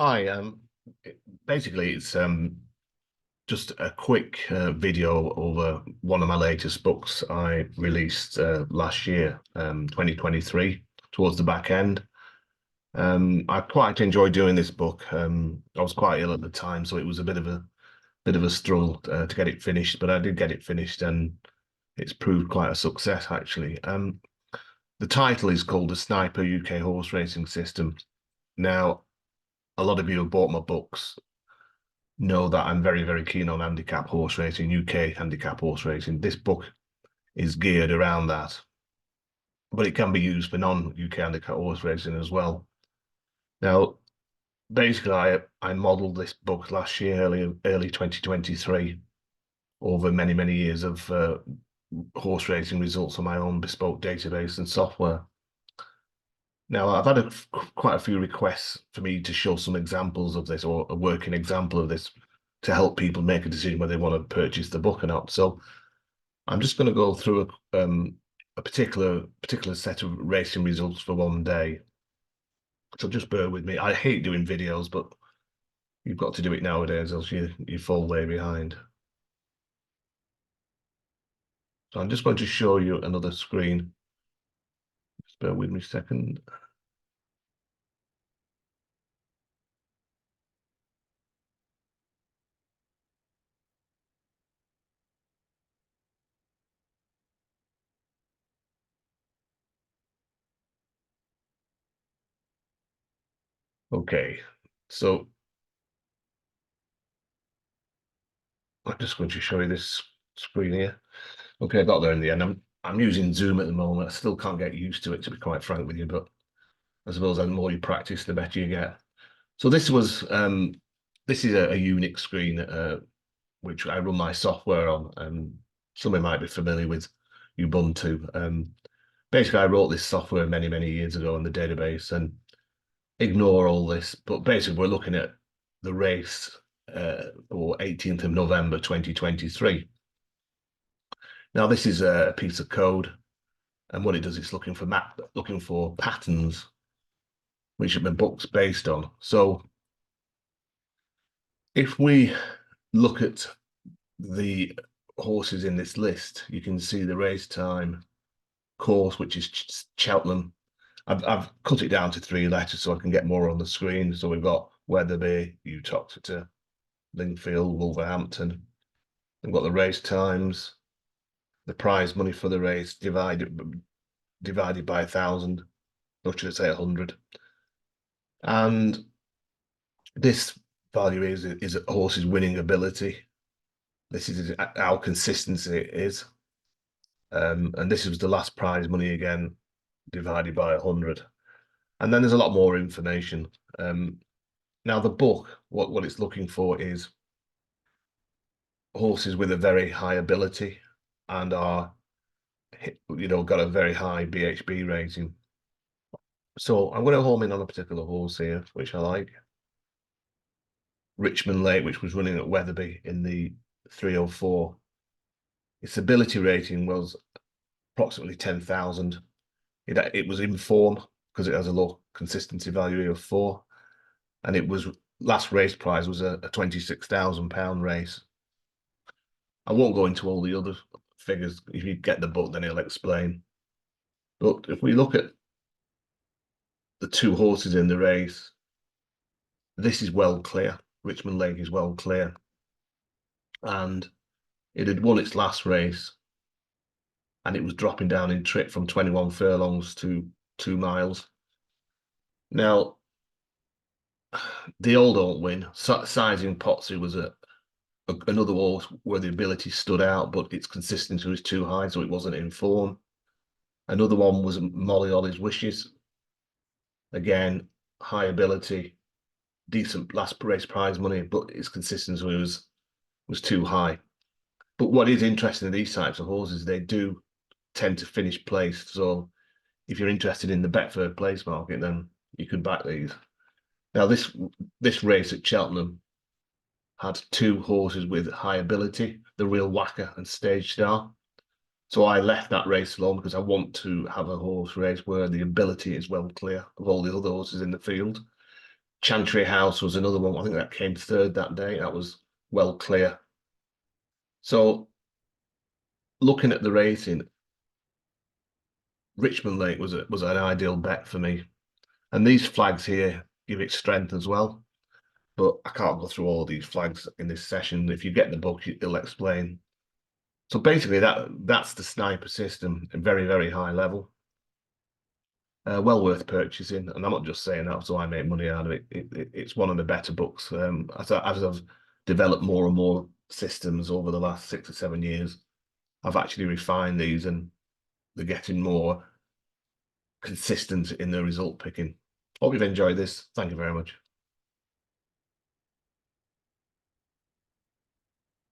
Hi, basically it's just a quick video over one of my latest books I released last year, 2023, towards the back end. I quite enjoyed doing this book. I was quite ill at the time, so it was a bit of a struggle to get it finished, but I did get it finished, and it's proved quite a success actually. The title is called The Sniper UK Horse Racing System. Now, a lot of you have bought my books know that I'm very, very keen on handicap horse racing, UK handicap horse racing. This book is geared around that, but it can be used for non-UK handicap horse racing as well. Now, basically, I modelled this book last year, early 2023, over many, many years of horse racing results on my own bespoke database and software. Now, I've had quite a few requests for me to show some examples of this, or a working example of this, to help people make a decision whether they want to purchase the book or not. So I'm just going to go through a particular set of racing results for one day. So just bear with me. I hate doing videos, but you've got to do it nowadays, else you fall way behind. So I'm just going to show you another screen. Just bear with me a second. Okay, so I'm just going to show you this screen here. Okay, I got there in the end. I'm using Zoom at the moment. I still can't get used to it, to be quite frank with you, but I suppose the more you practice, the better you get. So this is a Unix screen which I run my software on. Some of you might be familiar with Ubuntu. Basically, I wrote this software many, many years ago in the database, and ignore all this. But basically, we're looking at the race for 18th of November 2023. Now, this is a piece of code, and what it does is looking for patterns which have been books based on. So if we look at the horses in this list, you can see the race time, course, which is Cheltenham. I've cut it down to 3 letters so I can get more on the screen. So we've got Wetherby, Uttoxeter, Lingfield, Wolverhampton. We've got the race times, the prize money for the race divided by 1,000, or should I say 100. And this value is a horse's winning ability. This is how consistency it is. And this was the last prize money again, divided by 100. And then there's a lot more information. Now the book, what it's looking for is horses with a very high ability and are, got a very high BHB rating. So I'm going to home in on a particular horse here, which I like. Richmond Lake, which was running at Wetherby in the 304. Its ability rating was approximately 10,000. It was in form because it has a low consistency value of 4. And it was last race prize was a £26,000 race. I won't go into all the other figures. If you get the book, then it'll explain. But if we look at the 2 horses in the race, this is well clear. Richmond Lake is well clear. And it had won its last race, and it was dropping down in trip from 21 furlongs to 2 miles. Now, the old don't win. Sizing Potsy was another horse where the ability stood out, but its consistency was too high, so it wasn't in form. Another one was Molly Ollie's Wishes. Again, high ability, decent last race prize money, but its consistency was too high. But what is interesting in these types of horses, they do tend to finish placed. So if you're interested in the Betford place market, then you could back these. Now this race at Cheltenham had 2 horses with high ability, the Real Whacker and Stage Star. So I left that race alone because I want to have a horse race where the ability is well clear of all the other horses in the field. Chantry House was another one. I think that came third that day. That was well clear. So looking at the rating, Richmond Lake was an ideal bet for me. And these flags here give it strength as well. But I can't go through all these flags in this session. If you get the book, it'll explain. So basically, that's the sniper system at very, very high level. Well worth purchasing, and I'm not just saying that so I make money out of it. It's one of the better books. As I've developed more and more systems over the last 6 or 7 years, I've actually refined these, and they're getting more consistent in the result picking. Hope you've enjoyed this. Thank you very much.